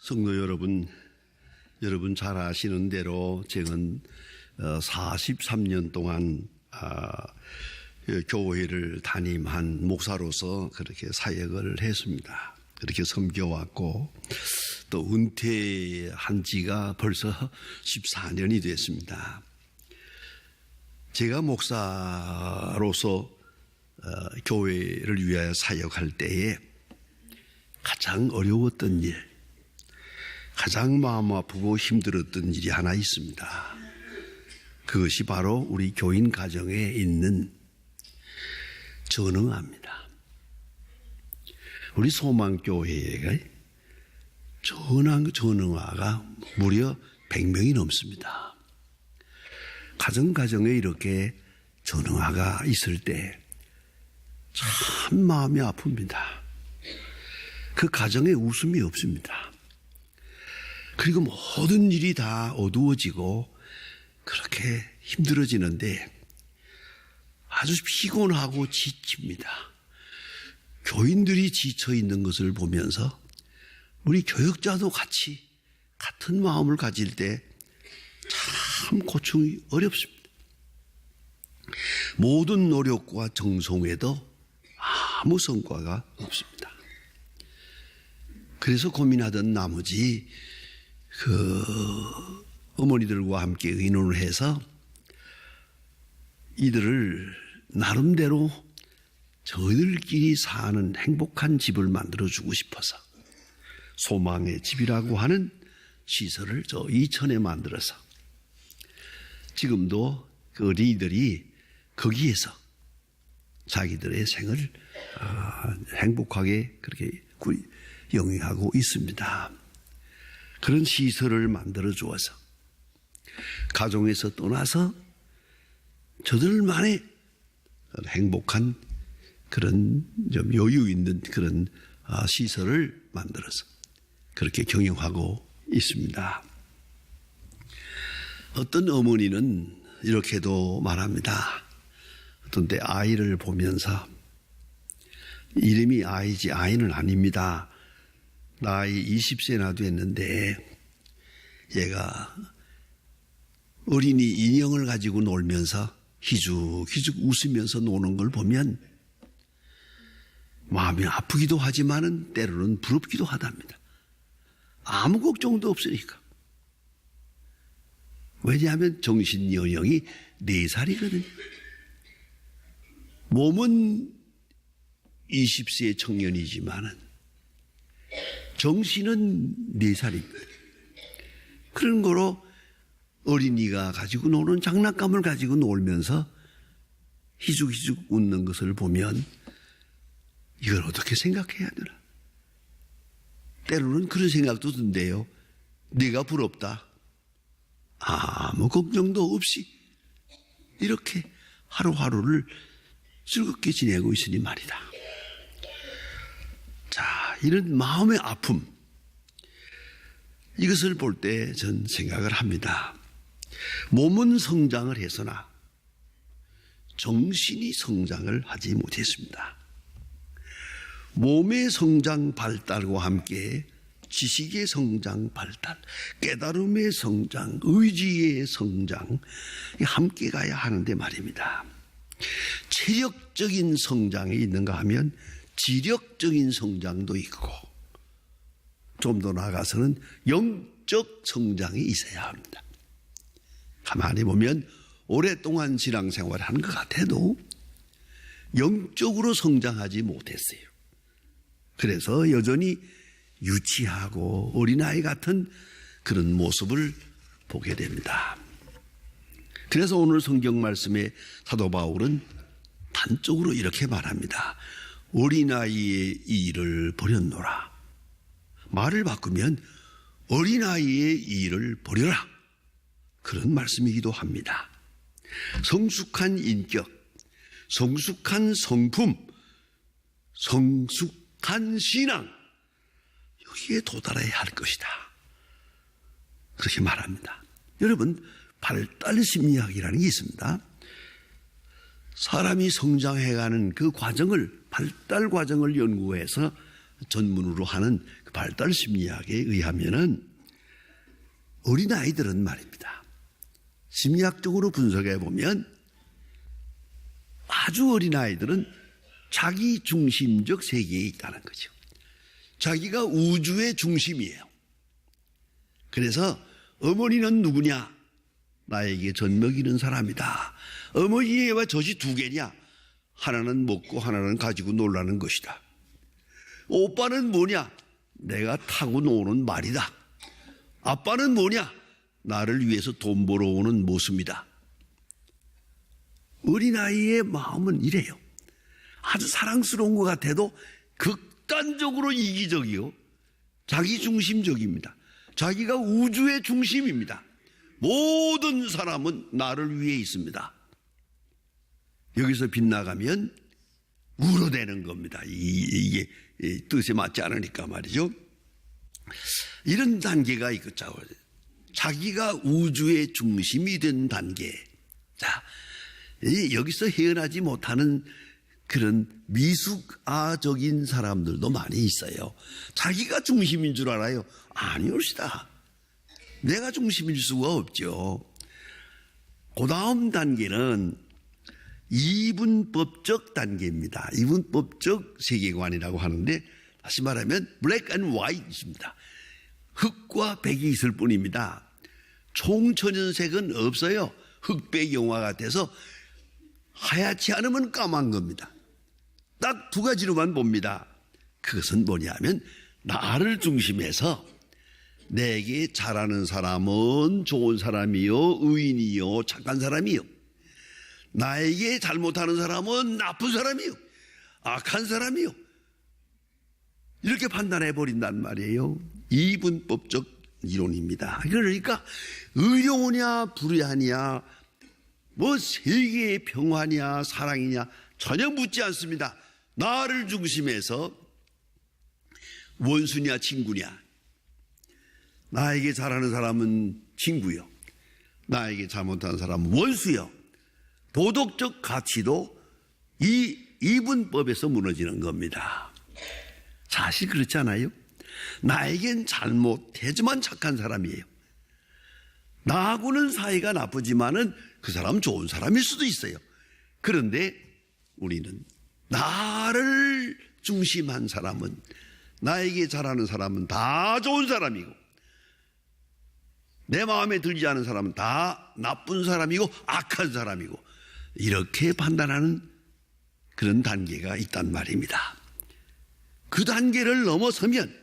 성도 여러분 잘 아시는 대로 저는 43년 동안 교회를 담임한 목사로서 그렇게 사역을 했습니다. 그렇게 섬겨왔고 또 은퇴한 지가 벌써 14년이 됐습니다. 제가 목사로서 교회를 위하여 사역할 때에 가장 어려웠던 일, 가장 마음 아프고 힘들었던 일이 하나 있습니다. 그것이 바로 우리 교인 가정에 있는 전응아입니다. 우리 소망교회에 전응아가 무려 100명이 넘습니다. 가정에 이렇게 전응아가 있을 때 참 마음이 아픕니다. 그 가정에 웃음이 없습니다. 그리고 모든 일이 다 어두워지고 그렇게 힘들어지는데 아주 피곤하고 지칩니다. 교인들이 지쳐 있는 것을 보면서 우리 교역자도 같은 마음을 가질 때 참 고충이 어렵습니다. 모든 노력과 정성에도 아무 성과가 없습니다. 그래서 고민하던 나머지 어머니들과 함께 의논을 해서 이들을 나름대로 저희들끼리 사는 행복한 집을 만들어주고 싶어서 소망의 집이라고 하는 시설을 저 이천에 만들어서 지금도 그 어린이들이 거기에서 자기들의 생을 행복하게 그렇게 영위하고 있습니다. 그런 시설을 만들어 주어서 가정에서 떠나서 저들만의 행복한 그런 좀 여유 있는 그런 시설을 만들어서 그렇게 경영하고 있습니다. 어떤 어머니는 이렇게도 말합니다. 어떤 때 아이를 보면서 이름이 아이지 아이는 아닙니다. 나이 20세나 됐는데 얘가 어린이 인형을 가지고 놀면서 희죽희죽 웃으면서 노는 걸 보면 마음이 아프기도 하지만은 때로는 부럽기도 하답니다. 아무 걱정도 없으니까. 왜냐하면 정신 연령이 4살이거든요. 몸은 20세의 청년이지만은 정신은 4살입니다. 그런 거로 어린이가 가지고 노는 장난감을 가지고 놀면서 희죽희죽 웃는 것을 보면 이걸 어떻게 생각해야 되나? 때로는 그런 생각도 든대요. 내가 부럽다. 아무 걱정도 없이 이렇게 하루하루를 즐겁게 지내고 있으니 말이다. 자, 이런 마음의 아픔, 이것을 볼 때 전 생각을 합니다. 몸은 성장을 했으나 정신이 성장을 하지 못했습니다. 몸의 성장 발달과 함께 지식의 성장 발달, 깨달음의 성장, 의지의 성장 함께 가야 하는데 말입니다. 체력적인 성장이 있는가 하면 지력적인 성장도 있고 좀 더 나아가서는 영적 성장이 있어야 합니다. 가만히 보면 오랫동안 신앙생활을 한 것 같아도 영적으로 성장하지 못했어요. 그래서 여전히 유치하고 어린아이 같은 그런 모습을 보게 됩니다. 그래서 오늘 성경 말씀에 사도 바울은 단적으로 이렇게 말합니다. 어린아이의 일을 버렸노라. 말을 바꾸면 어린아이의 일을 버려라. 그런 말씀이기도 합니다. 성숙한 인격, 성숙한 성품, 성숙한 신앙, 여기에 도달해야 할 것이다. 그렇게 말합니다. 여러분, 발달 심리학이라는 게 있습니다. 사람이 성장해가는 그 과정을, 발달 과정을 연구해서 전문으로 하는 그 발달 심리학에 의하면은 어린아이들은 말입니다. 심리학적으로 분석해 보면 아주 어린아이들은 자기 중심적 세계에 있다는 거죠. 자기가 우주의 중심이에요. 그래서 어머니는 누구냐? 나에게 젖 먹이는 사람이다. 어머니의 왜 젖이 두 개냐? 하나는 먹고 하나는 가지고 놀라는 것이다. 오빠는 뭐냐? 내가 타고 노는 말이다. 아빠는 뭐냐? 나를 위해서 돈 벌어오는 모습이다. 어린아이의 마음은 이래요. 아주 사랑스러운 것 같아도 극단적으로 이기적이요. 자기중심적입니다. 자기가 우주의 중심입니다. 모든 사람은 나를 위해 있습니다. 여기서 빗나가면 울어대는 겁니다. 이게 뜻에 맞지 않으니까 말이죠. 이런 단계가 있겠죠. 자기가 우주의 중심이 된 단계. 자, 여기서 헤어나지 못하는 그런 미숙아적인 사람들도 많이 있어요. 자기가 중심인 줄 알아요. 아니옵시다. 내가 중심일 수가 없죠. 그 다음 단계는 이분법적 단계입니다. 이분법적 세계관이라고 하는데 다시 말하면 블랙 앤 화이트입니다. 흑과 백이 있을 뿐입니다. 총천연색은 없어요. 흑백 영화 같아서 하얗지 않으면 까만 겁니다. 딱 두 가지로만 봅니다. 그것은 뭐냐면 나를 중심해서 내게 잘하는 사람은 좋은 사람이요, 의인이요, 착한 사람이요. 나에게 잘못하는 사람은 나쁜 사람이요, 악한 사람이요. 이렇게 판단해 버린단 말이에요. 이분법적 이론입니다. 그러니까 의로우냐 불의하냐, 뭐 세계의 평화냐 사랑이냐 전혀 묻지 않습니다. 나를 중심해서 원수냐 친구냐, 나에게 잘하는 사람은 친구요, 나에게 잘못하는 사람은 원수요. 도덕적 가치도 이 이분법에서 무너지는 겁니다. 사실 그렇지 않아요? 나에겐 잘못해지만 착한 사람이에요. 나하고는 사이가 나쁘지만은 그 사람 좋은 사람일 수도 있어요. 그런데 우리는 나를 중심한 사람은, 나에게 잘하는 사람은 다 좋은 사람이고, 내 마음에 들지 않은 사람은 다 나쁜 사람이고 악한 사람이고, 이렇게 판단하는 그런 단계가 있단 말입니다. 그 단계를 넘어서면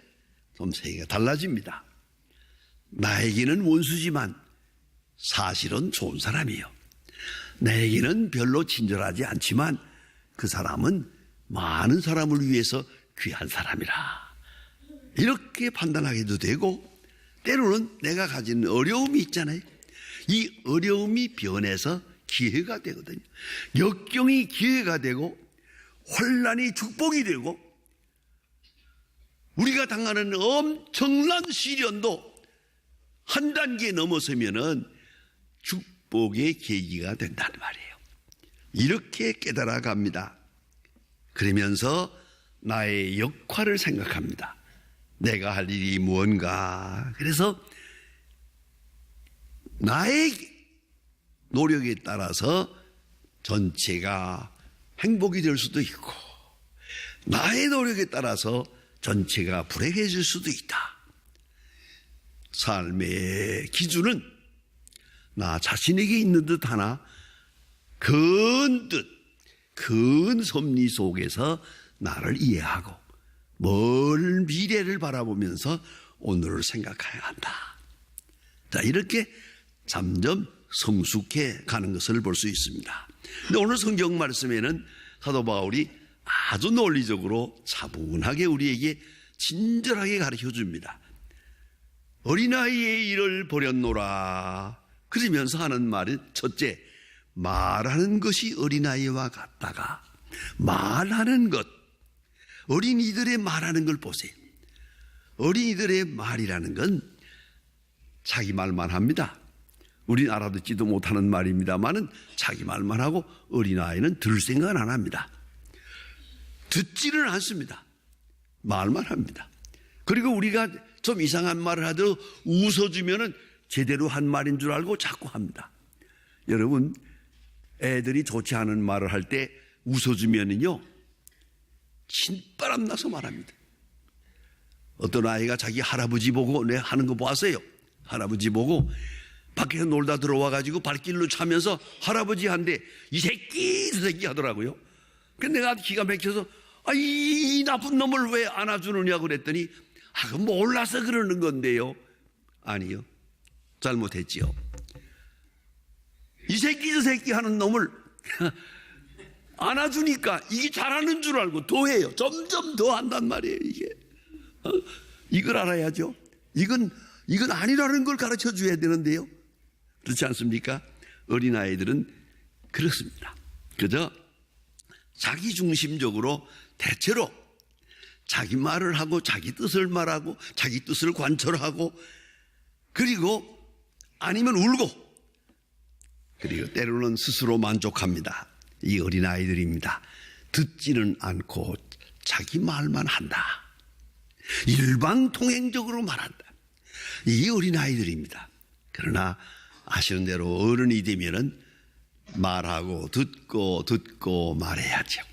좀 세계가 달라집니다. 나에게는 원수지만 사실은 좋은 사람이에요. 나에게는 별로 친절하지 않지만 그 사람은 많은 사람을 위해서 귀한 사람이라. 이렇게 판단하게도 되고, 때로는 내가 가진 어려움이 있잖아요. 이 어려움이 변해서 기회가 되거든요. 역경이 기회가 되고 혼란이 축복이 되고, 우리가 당하는 엄청난 시련도 한 단계 넘어서면은 축복의 계기가 된다는 말이에요. 이렇게 깨달아 갑니다. 그러면서 나의 역할을 생각합니다. 내가 할 일이 무언가. 그래서 나의 노력에 따라서 전체가 행복이 될 수도 있고, 나의 노력에 따라서 전체가 불행해질 수도 있다. 삶의 기준은 나 자신에게 있는 듯 하나 큰 섭리 속에서 나를 이해하고 먼 미래를 바라보면서 오늘을 생각해야 한다. 자, 이렇게 점점 성숙해 가는 것을 볼 수 있습니다. 근데 오늘 성경 말씀에는 사도 바울이 아주 논리적으로 차분하게 우리에게 친절하게 가르쳐 줍니다. 어린아이의 일을 버렸노라. 그러면서 하는 말은, 첫째, 말하는 것이 어린아이와 같다가, 말하는 것, 어린이들의 말하는 걸 보세요. 어린이들의 말이라는 건 자기 말만 합니다. 우린 알아듣지도 못하는 말입니다만은 자기 말만 하고, 어린아이는 들을 생각은 안 합니다. 듣지를 않습니다. 말만 합니다. 그리고 우리가 좀 이상한 말을 하도 웃어주면은 제대로 한 말인 줄 알고 자꾸 합니다. 여러분, 애들이 좋지 않은 말을 할 때 웃어주면은요, 신바람 나서 말합니다. 어떤 아이가 자기 할아버지 보고 내 하는 거 보았어요. 할아버지 보고 밖에서 놀다 들어와가지고 발길로 차면서 할아버지 한데 이 새끼 저 새끼 하더라고요. 근데 내가 기가 막혀서 이 나쁜 놈을 왜 안아주느냐고 그랬더니 그건 몰라서 그러는 건데요. 아니요, 잘못했지요. 이 새끼 저 새끼 하는 놈을 안아주니까 이게 잘하는 줄 알고 더 해요. 점점 더 한단 말이에요. 이게 이걸 알아야죠. 이건 아니라는 걸 가르쳐 줘야 되는데요. 그렇지 않습니까? 어린아이들은 그렇습니다. 그저 자기중심적으로 대체로 자기 말을 하고 자기 뜻을 말하고 자기 뜻을 관철하고 그리고 아니면 울고 그리고 때로는 스스로 만족합니다. 이 어린아이들입니다. 듣지는 않고 자기 말만 한다. 일방통행적으로 말한다. 이 어린아이들입니다. 그러나 아시는 대로 어른이 되면은 말하고 듣고 말해야죠.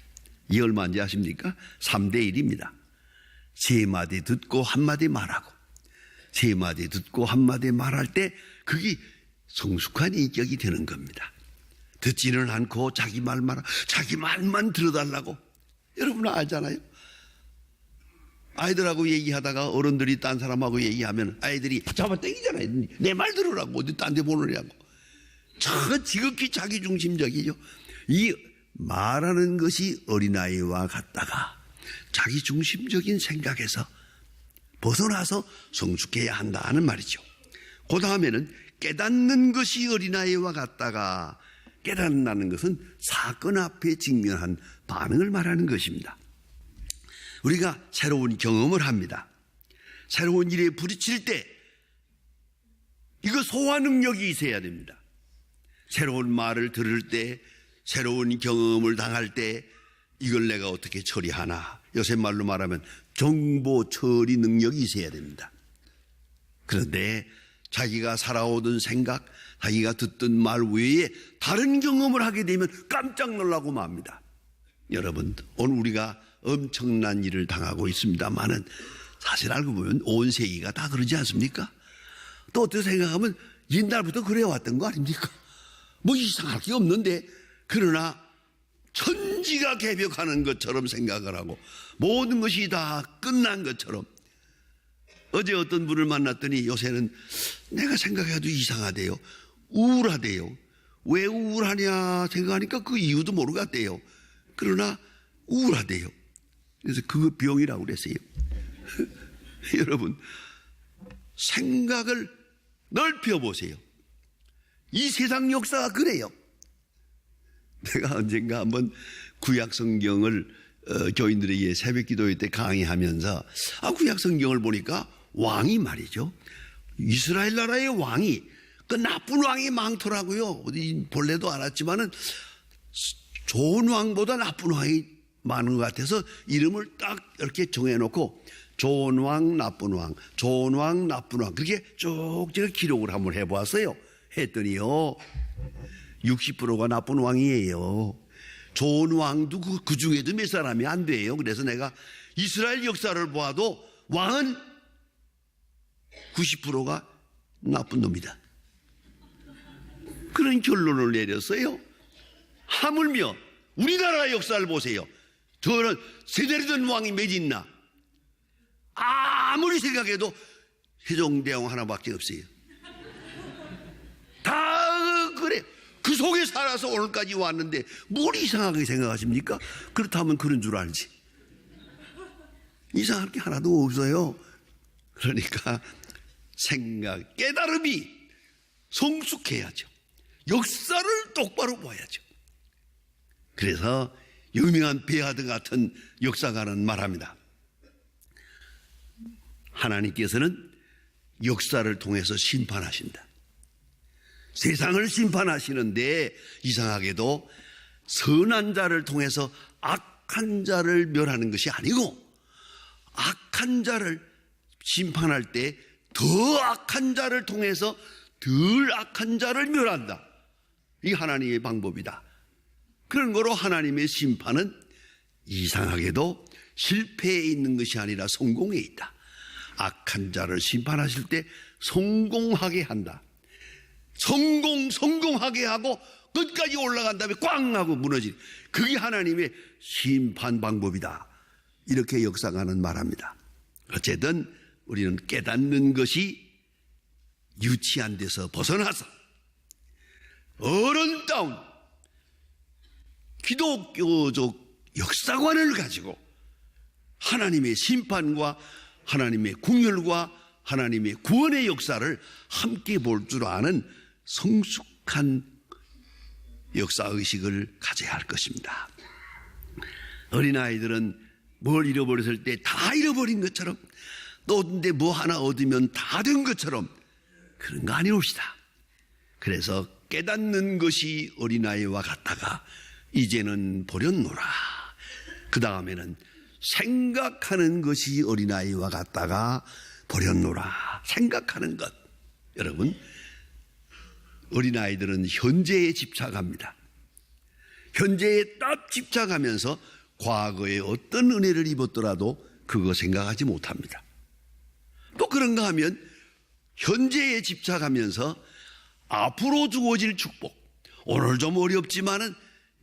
이 얼마인지 아십니까? 3대1입니다. 3마디 듣고 1마디 말하고 3마디 듣고 1마디 말할 때 그게 성숙한 인격이 되는 겁니다. 듣지는 않고 자기 말만 들어달라고. 여러분 알잖아요. 아이들하고 얘기하다가 어른들이 딴 사람하고 얘기하면 아이들이 잡아 땡기잖아요. 내 말 들으라고 어디 딴 데 보느냐고. 저 지극히 자기중심적이죠. 이 말하는 것이 어린아이와 같다가 자기중심적인 생각에서 벗어나서 성숙해야 한다는 말이죠. 그 다음에는 깨닫는 것이 어린아이와 같다가 깨닫는다는 것은 사건 앞에 직면한 반응을 말하는 것입니다. 우리가 새로운 경험을 합니다. 새로운 일에 부딪힐 때 이거 소화 능력이 있어야 됩니다. 새로운 말을 들을 때, 새로운 경험을 당할 때 이걸 내가 어떻게 처리하나. 요새 말로 말하면 정보 처리 능력이 있어야 됩니다. 그런데 자기가 살아오던 생각, 자기가 듣던 말 외에 다른 경험을 하게 되면 깜짝 놀라고 맙니다. 여러분, 오늘 우리가 엄청난 일을 당하고 있습니다만은 사실 알고 보면 온 세계가 다 그러지 않습니까? 또 어떻게 생각하면 옛날부터 그래왔던 거 아닙니까? 뭐 이상할 게 없는데, 그러나 천지가 개벽하는 것처럼 생각을 하고 모든 것이 다 끝난 것처럼. 어제 어떤 분을 만났더니 요새는 내가 생각해도 이상하대요. 우울하대요. 왜 우울하냐 생각하니까 그 이유도 모르겠대요. 그러나 우울하대요. 그래서 그거 병이라고 그랬어요. 여러분, 생각을 넓혀보세요. 이 세상 역사가 그래요. 내가 언젠가 한번 구약 성경을 교인들에게 새벽 기도회 때 강의하면서 구약 성경을 보니까 왕이 말이죠. 이스라엘 나라의 왕이 그 나쁜 왕이 많더라고요. 어디 볼래도 알았지만은 좋은 왕보다 나쁜 왕이 많은 것 같아서 이름을 딱 이렇게 정해놓고 좋은 왕, 나쁜 왕, 좋은 왕, 나쁜 왕 그렇게 쭉 제가 기록을 한번 해보았어요. 했더니요 60%가 나쁜 왕이에요. 좋은 왕도 그 중에도 몇 사람이 안 돼요. 그래서 내가 이스라엘 역사를 보아도 왕은 90%가 나쁜 놈이다. 그런 결론을 내렸어요. 하물며 우리나라 역사를 보세요. 저는 세대로 된 왕이 몇 있나? 아무리 생각해도 세종대왕 하나밖에 없어요. 다 그래. 그 속에 살아서 오늘까지 왔는데 뭘 이상하게 생각하십니까? 그렇다면 그런 줄 알지. 이상할 게 하나도 없어요. 그러니까 생각, 깨달음이 성숙해야죠. 역사를 똑바로 봐야죠. 그래서 유명한 베하드 같은 역사가는 말합니다. 하나님께서는 역사를 통해서 심판하신다. 세상을 심판하시는데 이상하게도 선한 자를 통해서 악한 자를 멸하는 것이 아니고 악한 자를 심판할 때 더 악한 자를 통해서 덜 악한 자를 멸한다. 이게 하나님의 방법이다. 그런 거로 하나님의 심판은 이상하게도 실패에 있는 것이 아니라 성공에 있다. 악한 자를 심판하실 때 성공하게 한다. 성공하게 하고 끝까지 올라간 다음에 꽝 하고 무너진, 그게 하나님의 심판 방법이다. 이렇게 역사가는 말합니다. 어쨌든 우리는 깨닫는 것이 유치한 데서 벗어나서 어른다운 기독교적 역사관을 가지고 하나님의 심판과 하나님의 궁율과 하나님의 구원의 역사를 함께 볼 줄 아는 성숙한 역사의식을 가져야 할 것입니다. 어린아이들은 뭘 잃어버렸을 때 다 잃어버린 것처럼, 또 근데 뭐 하나 얻으면 다 된 것처럼 그런 거 아니옵시다. 그래서 깨닫는 것이 어린아이와 같다가 이제는 버렸노라. 그 다음에는 생각하는 것이 어린아이와 같다가 버렸노라. 생각하는 것. 여러분, 어린아이들은 현재에 집착합니다. 현재에 딱 집착하면서 과거에 어떤 은혜를 입었더라도 그거 생각하지 못합니다. 또 그런가 하면 현재에 집착하면서 앞으로 주어질 축복, 오늘 좀 어렵지만은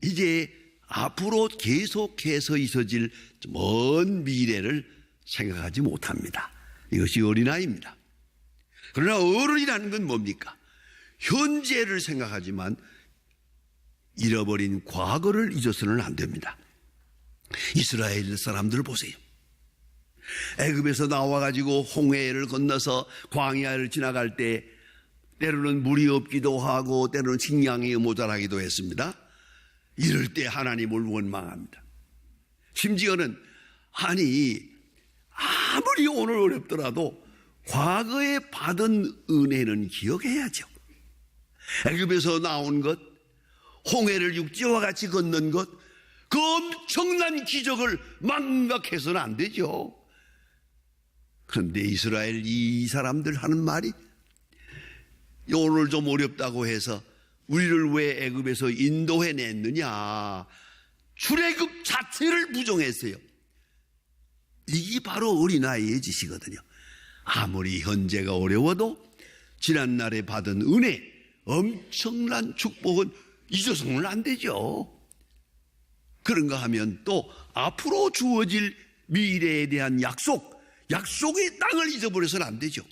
이제 앞으로 계속해서 있어질 먼 미래를 생각하지 못합니다. 이것이 어린아이입니다. 그러나 어른이라는 건 뭡니까? 현재를 생각하지만 잃어버린 과거를 잊어서는 안 됩니다. 이스라엘 사람들 보세요. 애굽에서 나와가지고 홍해를 건너서 광야를 지나갈 때 때로는 물이 없기도 하고 때로는 식량이 모자라기도 했습니다. 이럴 때 하나님을 원망합니다. 심지어는 아무리 오늘 어렵더라도 과거에 받은 은혜는 기억해야죠. 애굽에서 나온 것, 홍해를 육지와 같이 걷는 것, 그 엄청난 기적을 망각해서는 안 되죠. 그런데 이스라엘 이 사람들 하는 말이 오늘 좀 어렵다고 해서 우리를 왜 애굽에서 인도해냈느냐, 출애굽 자체를 부정했어요. 이게 바로 어린아이의 짓이거든요. 아무리 현재가 어려워도 지난날에 받은 은혜, 엄청난 축복은 잊어서는 안 되죠. 그런가 하면 또 앞으로 주어질 미래에 대한 약속의 땅을 잊어버려서는 안 되죠.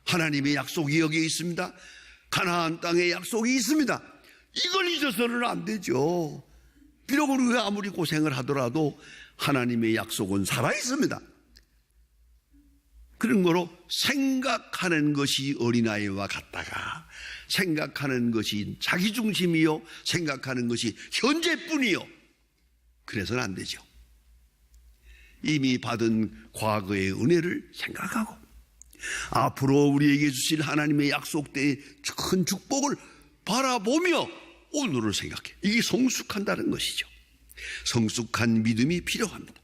하나님의 약속이 여기에 있습니다. 가나안 땅에 약속이 있습니다. 이걸 잊어서는 안 되죠. 비록 우리가 아무리 고생을 하더라도 하나님의 약속은 살아있습니다. 그런 거로 생각하는 것이 어린아이와 같다가 생각하는 것이 자기중심이요, 생각하는 것이 현재뿐이요, 그래서는 안 되죠. 이미 받은 과거의 은혜를 생각하고 앞으로 우리에게 주실 하나님의 약속대의 큰 축복을 바라보며 오늘을 생각해. 이게 성숙한다는 것이죠. 성숙한 믿음이 필요합니다.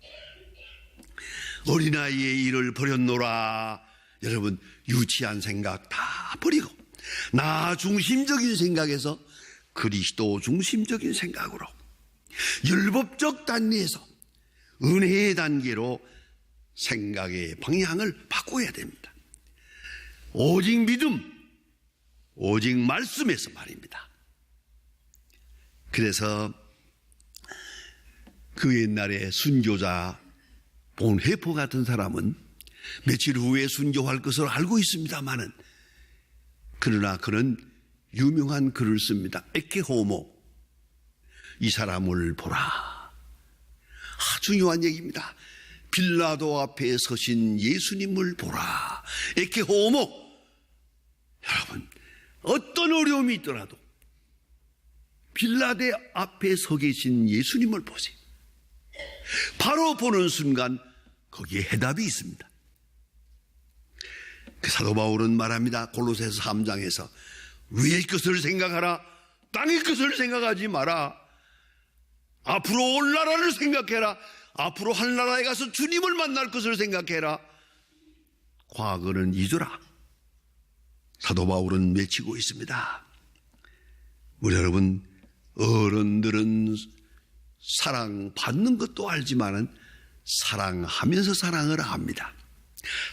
어린아이의 일을 버렸노라. 여러분, 유치한 생각 다 버리고 나 중심적인 생각에서 그리스도 중심적인 생각으로 율법적 단계에서 은혜의 단계로 생각의 방향을 바꿔야 됩니다. 오직 믿음, 오직 말씀에서 말입니다. 그래서 그 옛날에 순교자 본회포 같은 사람은 며칠 후에 순교할 것을 알고 있습니다마는, 그러나 그는 유명한 글을 씁니다. 에케호모, 이 사람을 보라. 중요한 얘기입니다. 빌라도 앞에 서신 예수님을 보라. 에케호모. 여러분, 어떤 어려움이 있더라도 빌라도 앞에 서 계신 예수님을 보세요. 바로 보는 순간 거기에 해답이 있습니다. 그 사도 바울은 말합니다. 골로새서 3장에서 위의 것을 생각하라, 땅의 것을 생각하지 마라. 앞으로 올 나라를 생각해라. 앞으로 하늘나라에 가서 주님을 만날 것을 생각해라. 과거는 잊어라. 사도 바울은 외치고 있습니다. 우리 여러분, 어른들은 사랑받는 것도 알지만은 사랑하면서 사랑을 합니다.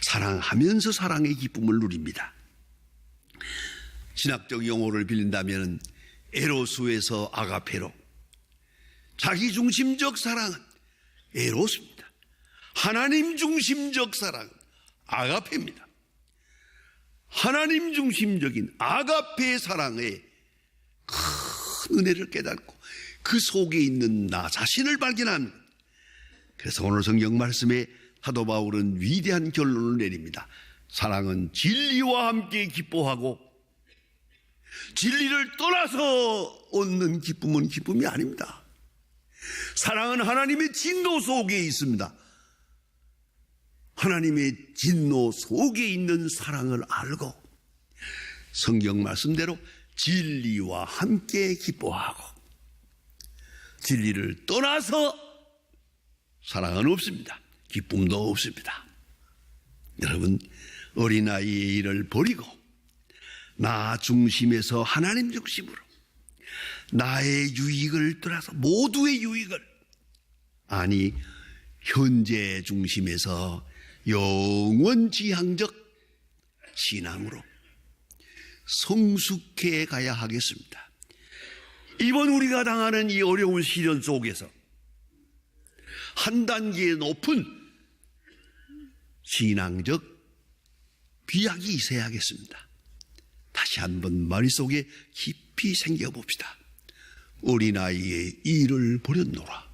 사랑하면서 사랑의 기쁨을 누립니다. 신학적 용어를 빌린다면 에로스에서 아가페로, 자기중심적 사랑은 에로스입니다. 하나님 중심적 사랑은 아가페입니다. 하나님 중심적인 아가페의 사랑에 큰 은혜를 깨닫고 그 속에 있는 나 자신을 발견합니다. 그래서 오늘 성경 말씀에 사도 바울은 위대한 결론을 내립니다. 사랑은 진리와 함께 기뻐하고 진리를 떠나서 얻는 기쁨은 기쁨이 아닙니다. 사랑은 하나님의 진노 속에 있습니다. 하나님의 진노 속에 있는 사랑을 알고 성경 말씀대로 진리와 함께 기뻐하고 진리를 떠나서 사랑은 없습니다. 기쁨도 없습니다. 여러분, 어린아이의 일을 버리고 나 중심에서 하나님 중심으로 나의 유익을 떠나서 모두의 유익을, 아니 현재 중심에서 영원지향적 신앙으로 성숙해 가야 하겠습니다. 이번 우리가 당하는 이 어려운 시련 속에서 한 단계 높은 신앙적 비약이 있어야겠습니다. 다시 한번 머릿속에 깊이 새겨봅시다. 어린아이의 일을 버렸노라.